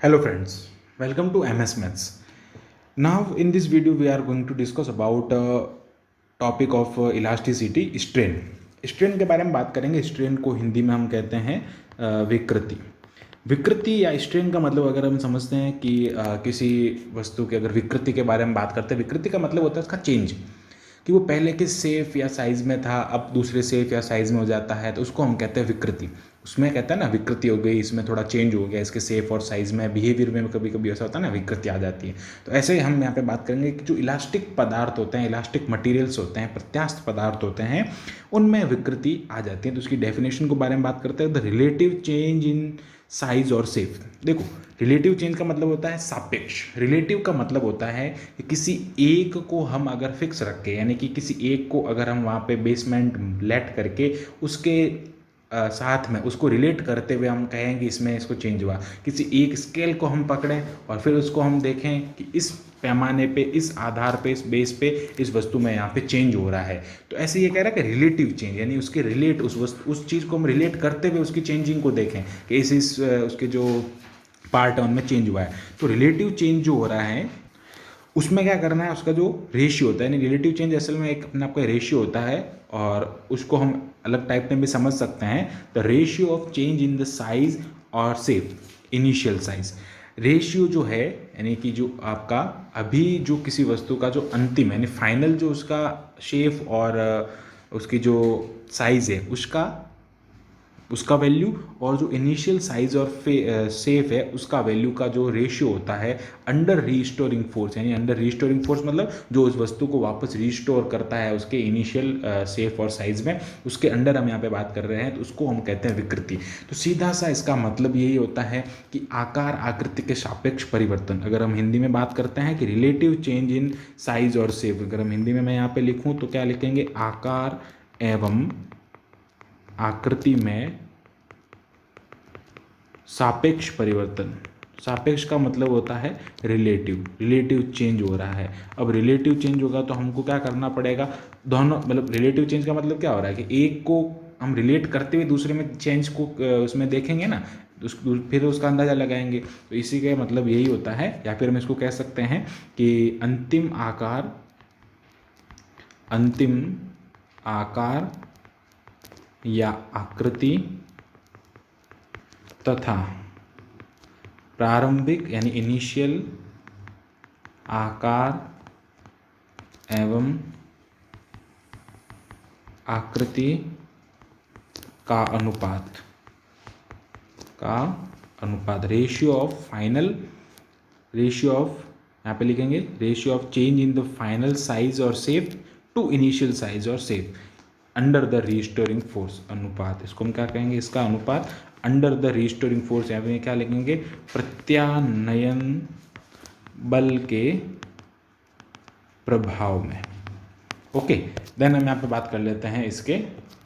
Hello friends, welcome to MS Maths. Now in this video we are going to discuss about topic of elasticity strain. Strain के बारे में बात करेंगे। Strain को हिंदी में हम कहते हैं विकृति। विकृति या स्ट्रेन का मतलब अगर हम समझते हैं कि किसी वस्तु के अगर विकृति के बारे में बात करते हैं, विकृति का मतलब होता है उसका चेंज, कि वो पहले के शेप या साइज़ में था अब दूसरे शेप या साइज़ में हो जाता है, तो उसको हम कहते हैं विकृति। उसमें कहते हैं ना विकृति हो गई, इसमें थोड़ा चेंज हो गया इसके शेप और साइज़ में, बिहेवियर में कभी कभी ऐसा होता है ना, विकृति आ जाती है। तो ऐसे ही हम यहाँ पे बात करेंगे कि जो इलास्टिक पदार्थ होते हैं, इलास्टिक मटेरियल्स होते हैं, प्रत्यास्थ पदार्थ होते हैं, उनमें विकृति आ जाती है। तो उसकी डेफिनेशन के बारे में बात करते हैं। The relative change in size और शेप। देखो, रिलेटिव चेंज का मतलब होता है सापेक्ष। रिलेटिव का मतलब होता है कि किसी एक को हम अगर फिक्स रखें, यानी कि किसी एक को अगर हम वहाँ पे बेसमेंट लेट करके उसके साथ में उसको रिलेट करते हुए हम कहें कि इसमें इसको चेंज हुआ। किसी एक स्केल को हम पकड़ें और फिर उसको हम देखें कि इस पैमाने पे, इस आधार पे, इस बेस पे इस वस्तु में यहाँ पे चेंज हो रहा है। तो ऐसे ये कह रहा है कि रिलेटिव चेंज, यानी उसके रिलेट उस चीज़ को हम रिलेट करते हुए उसकी चेंजिंग को देखें कि इस उसके जो पार्ट है उनमें चेंज हुआ है। तो रिलेटिव चेंज जो हो रहा है उसमें क्या करना है, उसका जो रेशियो होता है, यानी रिलेटिव चेंज असल में एक अपना आपका रेशियो होता है और उसको हम अलग टाइप में भी समझ सकते हैं। The ratio of change in the size और शेप, इनिशियल साइज। रेशियो जो है यानी कि जो आपका अभी जो किसी वस्तु का जो अंतिम यानी फाइनल जो उसका शेप और उसकी जो साइज़ है उसका वैल्यू, और जो इनिशियल साइज और शेप है उसका वैल्यू का जो रेशियो होता है अंडर रीस्टोरिंग फोर्स। यानी अंडर रीस्टोरिंग फोर्स मतलब जो उस वस्तु को वापस रीस्टोर करता है उसके इनिशियल शेप और साइज में, उसके अंडर हम यहाँ पे बात कर रहे हैं, तो उसको हम कहते हैं विकृति। तो सीधा सा इसका मतलब यही होता है कि आकार आकृति के सापेक्ष परिवर्तन। अगर हम हिंदी में बात करते हैं कि रिलेटिव चेंज इन साइज और शेप, अगर हम हिंदी में मैं यहाँ पे लिखूँ तो क्या लिखेंगे, आकार एवं आकृति में सापेक्ष परिवर्तन। सापेक्ष का मतलब होता है रिलेटिव चेंज हो रहा है। अब रिलेटिव चेंज होगा तो हमको क्या करना पड़ेगा, दोनों मतलब रिलेटिव चेंज का मतलब क्या हो रहा है कि एक को हम रिलेट करते हुए दूसरे में चेंज को उसमें देखेंगे ना, फिर उसका अंदाज़ा लगाएंगे। तो इसी का मतलब यही होता है, या फिर हम इसको कह सकते हैं कि अंतिम आकार या आकृति तथा प्रारंभिक यानी इनिशियल आकार एवं आकृति का अनुपात रेशियो ऑफ यहाँ पे लिखेंगे ratio of change in the final size और शेप टू इनिशियल साइज और shape under the restoring force. अनुपात, इसको हम क्या कहेंगे, इसका अनुपात अंडर द रीस्टोरिंग फोर्स, यहाँ पे क्या लिखेंगे, प्रत्यानयन बल के प्रभाव में। ओके, देन हम यहाँ पे बात कर लेते हैं इसके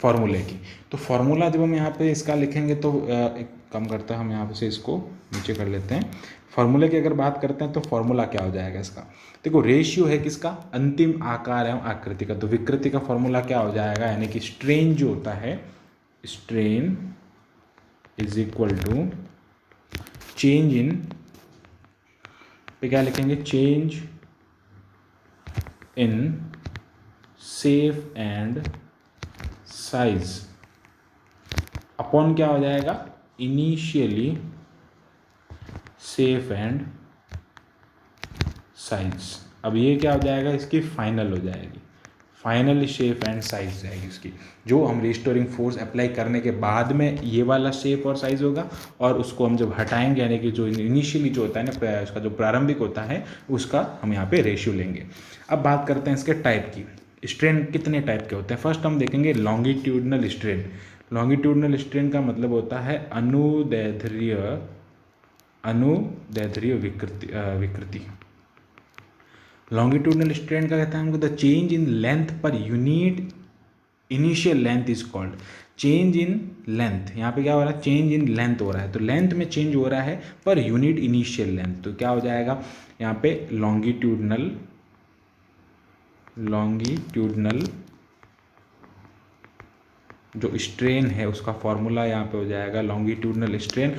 फॉर्मूले की। तो फॉर्मूला जब हम यहाँ पे इसका लिखेंगे तो एक काम करता है, हम यहाँ से इसको नीचे कर लेते हैं। फॉर्मूले की अगर बात करते हैं तो फॉर्मूला क्या हो जाएगा इसका, देखो रेशियो है किसका, अंतिम आकार एवं आकृति का। तो विकृति का फॉर्मूला क्या हो जाएगा, यानी कि स्ट्रेन जो होता है, strain is equal to change in, पे क्या लिखेंगे, change in shape and size upon क्या हो जाएगा, इनिशियली शेप एंड साइज। अब ये क्या हो जाएगा, इसकी फाइनल हो जाएगी, फाइनल शेप एंड साइज जाएगी उसकी, जो हम रिस्टोरिंग फोर्स अप्लाई करने के बाद में ये वाला शेप और साइज होगा, और उसको हम जब हटाएंगे यानी कि जो इनिशियली जो होता है ना, उसका जो प्रारंभिक होता है उसका हम यहाँ पे रेशियो लेंगे। अब बात करते हैं इसके टाइप की। स्ट्रेन कितने टाइप के होते हैं, फर्स्ट हम देखेंगे लॉन्गिट्यूडनल स्ट्रेन। लॉन्गिट्यूडनल स्ट्रेन का मतलब होता है अनुदैर्ध्य विकृति। लॉन्गिट्यूडनल स्ट्रेन का कहते हैं हमको the change in length per unit initial length is called. Change in length, यहाँ पे क्या हो रहा है, चेंज इन लेंथ हो रहा है, तो लेंथ में चेंज हो रहा है पर यूनिट इनिशियल लेंथ, तो क्या हो जाएगा यहाँ पे लॉन्गिट्यूडनल जो स्ट्रेन है उसका फॉर्मूला यहाँ पे हो जाएगा longitudinal strain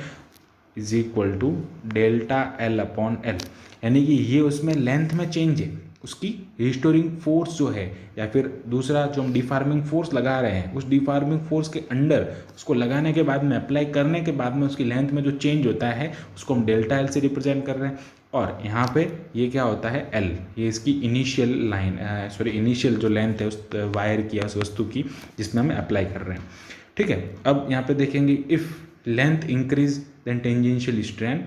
is equal to delta L upon L, यानी कि ये उसमें लेंथ में चेंज है, उसकी रिस्टोरिंग फोर्स जो है, या फिर दूसरा जो हम डिफार्मिंग फोर्स लगा रहे हैं, उस डिफार्मिंग फोर्स के अंडर उसको लगाने के बाद में, अप्लाई करने के बाद में उसकी लेंथ में जो चेंज होता है उसको हम डेल्टा एल से रिप्रेजेंट कर रहे हैं। और यहाँ पे ये क्या होता है एल, ये इसकी इनिशियल लाइन इनिशियल जो लेंथ है उस वायर की या उस वस्तु की जिसमें हम अप्लाई कर रहे हैं। ठीक है, अब यहाँ पे देखेंगे if length increase then tangential strain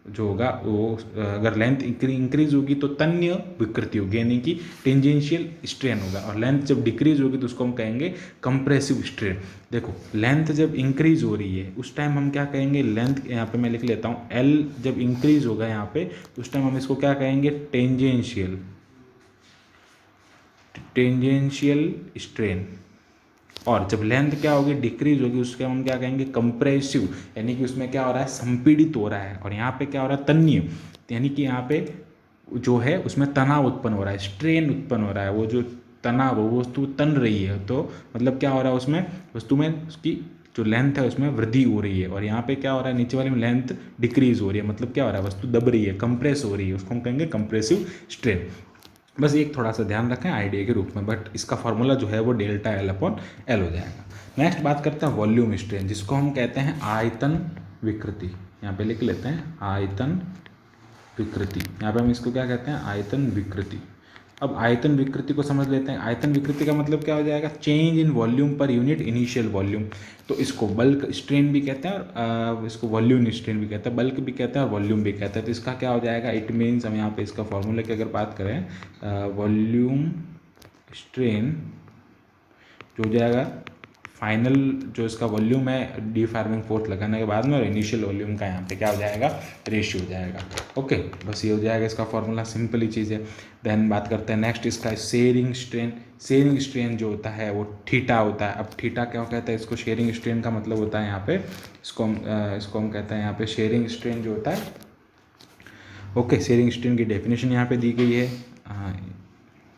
जो होगा वो, अगर लेंथ इंक्रीज होगी तो तन्य विकृति होगी, यानी कि टेंजेंशियल स्ट्रेन होगा, और लेंथ जब डिक्रीज होगी तो उसको हम कहेंगे कंप्रेसिव स्ट्रेन। देखो लेंथ जब इंक्रीज हो रही है उस टाइम हम क्या कहेंगे, लेंथ यहाँ पे मैं लिख लेता हूँ, एल जब इंक्रीज होगा यहाँ पे तो उस टाइम हम इसको क्या कहेंगे, टेंजेंशियल स्ट्रेन। और जब लेंथ क्या होगी, डिक्रीज होगी, उसके हम क्या कहेंगे, कंप्रेसिव, यानी कि उसमें क्या हो रहा है, संपीड़ित हो रहा है। और यहाँ पे क्या हो रहा है, तन्य, यानी कि यहाँ पे जो है उसमें तनाव उत्पन्न हो रहा है, स्ट्रेन उत्पन्न हो रहा है, वो जो तनाव वो वस्तु तन रही है, तो मतलब क्या हो रहा है उसमें, वस्तु में उसकी जो लेंथ है उसमें वृद्धि हो रही है। और यहाँ पे क्या हो रहा है, नीचे वाले में लेंथ डिक्रीज हो रही है, मतलब क्या हो रहा है, वस्तु दब रही है, कंप्रेस हो रही है, उसको हम कहेंगे कंप्रेसिव स्ट्रेन। बस एक थोड़ा सा ध्यान रखें आइडिया के रूप में, बट इसका फॉर्मूला जो है वो डेल्टा एल अपॉन एल हो जाएगा। नेक्स्ट बात करते हैं वॉल्यूम स्ट्रेन, जिसको हम कहते हैं आयतन विकृति। यहाँ पे लिख लेते हैं आयतन विकृति, यहाँ पे हम इसको क्या कहते हैं, आयतन विकृति। अब आयतन विकृति को समझ लेते हैं। आयतन विकृति का मतलब क्या हो जाएगा, change in volume per unit initial volume. तो इसको बल्क स्ट्रेन भी कहते हैं और इसको वॉल्यूम स्ट्रेन भी कहते हैं, बल्क भी कहते हैं और वॉल्यूम भी कहते हैं। तो इसका क्या हो जाएगा, इट मीन्स हम यहाँ पे इसका फॉर्मूला की अगर बात करें, वॉल्यूम स्ट्रेन जो हो जाएगा फाइनल जो इसका वॉल्यूम है डिफार्मिंग फोर्स लगाने के बाद में, और इनिशियल वॉल्यूम का यहाँ पे क्या हो जाएगा, रेशियो हो जाएगा। ओके, बस ये हो जाएगा इसका फॉर्मूला, सिंपल ही चीज़ है। देन बात करते हैं नेक्स्ट इसका शेयरिंग स्ट्रेन। शेयरिंग स्ट्रेन जो होता है वो थीटा होता है। अब थीटा क्या कहता है इसको, शेयरिंग स्ट्रेन का मतलब होता है यहाँ पे, इसको हम कहते हैं यहाँ पे शेयरिंग स्ट्रेन जो होता है। ओके, शेयरिंग स्ट्रेन की डेफिनेशन यहाँ पे दी गई है।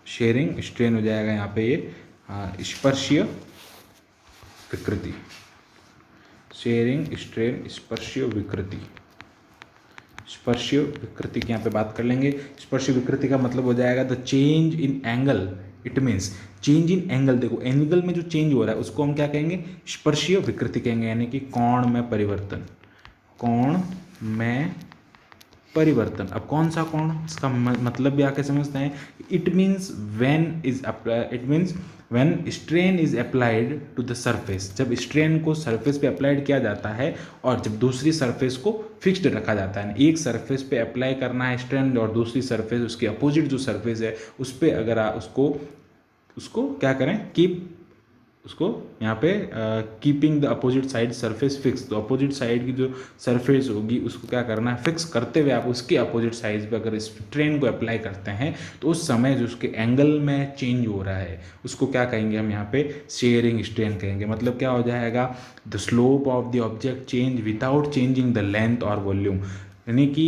शेयरिंग स्ट्रेन हो जाएगा यहाँ पे ये स्पर्शीय विकृति, शेयरिंग स्ट्रेन स्पर्शीय विकृति। स्पर्शीय विकृति की यहाँ पे बात कर लेंगे। स्पर्शीय विकृति का मतलब हो जाएगा the change in angle, it means change in angle. देखो एंगल में जो चेंज हो रहा है उसको हम क्या कहेंगे, स्पर्शीय विकृति कहेंगे, यानी कि कोण में परिवर्तन, कोण में परिवर्तन। अब कौन सा कोण, इसका मतलब भी आके समझते हैं। It means when strain is applied to the surface, जब स्ट्रेन को सरफेस पे अप्लाइड किया जाता है और जब दूसरी सरफेस को फिक्स्ड रखा जाता है। एक सरफेस पे अप्लाई करना है स्ट्रेन और दूसरी सरफेस उसकी अपोजिट जो सरफेस है उस पर अगर उसको क्या करें, कीप, उसको यहाँ पे keeping the opposite side surface fix. तो अपोजिट साइड की जो सरफेस होगी उसको क्या करना है, फिक्स करते हुए आप उसके अपोजिट साइड पे अगर स्ट्रेन को अप्लाई करते हैं तो उस समय जो उसके एंगल में चेंज हो रहा है उसको क्या कहेंगे हम यहाँ पे, शेयरिंग स्ट्रेन कहेंगे। मतलब क्या हो जाएगा, the slope of the object change without changing the length और वॉल्यूम, यानी कि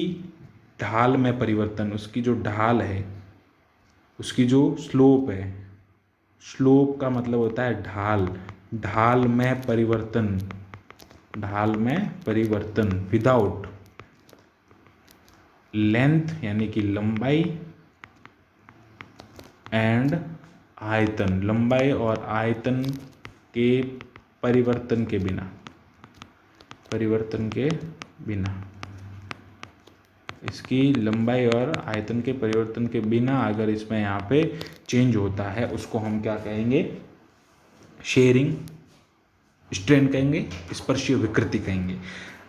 ढाल में परिवर्तन, उसकी जो ढाल है, उसकी जो स्लोप है, स्लोप का मतलब होता है ढाल, ढाल में परिवर्तन, ढाल में परिवर्तन विदाउट लेंथ यानी कि लंबाई एंड आयतन, लंबाई और आयतन के परिवर्तन के बिना, परिवर्तन के बिना, इसकी लंबाई और आयतन के परिवर्तन के बिना अगर इसमें यहाँ पे चेंज होता है उसको हम क्या कहेंगे, शेयरिंग स्ट्रेन कहेंगे, स्पर्शीय विकृति कहेंगे।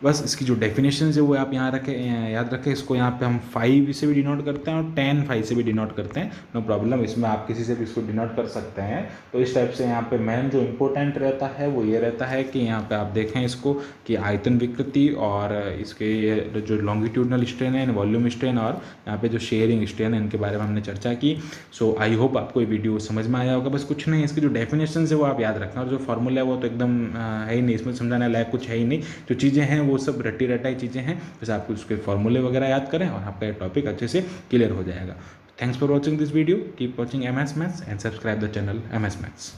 बस इसकी जो डेफिनेशन है वो आप यहाँ रखें, याद रखें। इसको यहाँ पे हम 5 से भी डिनोट करते हैं और 10 5 से भी डिनोट करते हैं, नो प्रॉब्लम, इसमें आप किसी से भी इसको डिनोट कर सकते हैं। तो इस टाइप से यहाँ पे मेन जो इम्पोर्टेंट रहता है वो ये रहता है कि यहाँ पे आप देखें इसको कि आयतन विकृति और इसके जो लॉन्गिट्यूडनल स्ट्रेन है, वॉल्यूम स्ट्रेन और यहाँ पे जो शेयरिंग स्ट्रेन है, इनके बारे में हमने चर्चा की। सो आई होप आपको ये वीडियो समझ में आया होगा। बस कुछ नहीं, इसकी जो डेफिनेशन है वो आप याद रखना, और जो फॉर्मूला है वो तो एकदम है ही नहीं, इसमें समझाने लायक कुछ है ही नहीं। जो चीज़ें हैं वो सब रटी रटाई चीज़ें हैं, बस आपको उसके फॉर्मूले वगैरह याद करें और आपका ये टॉपिक अच्छे से क्लियर हो जाएगा। Thanks for watching this video, keep watching MS Maths and subscribe the channel MS Maths।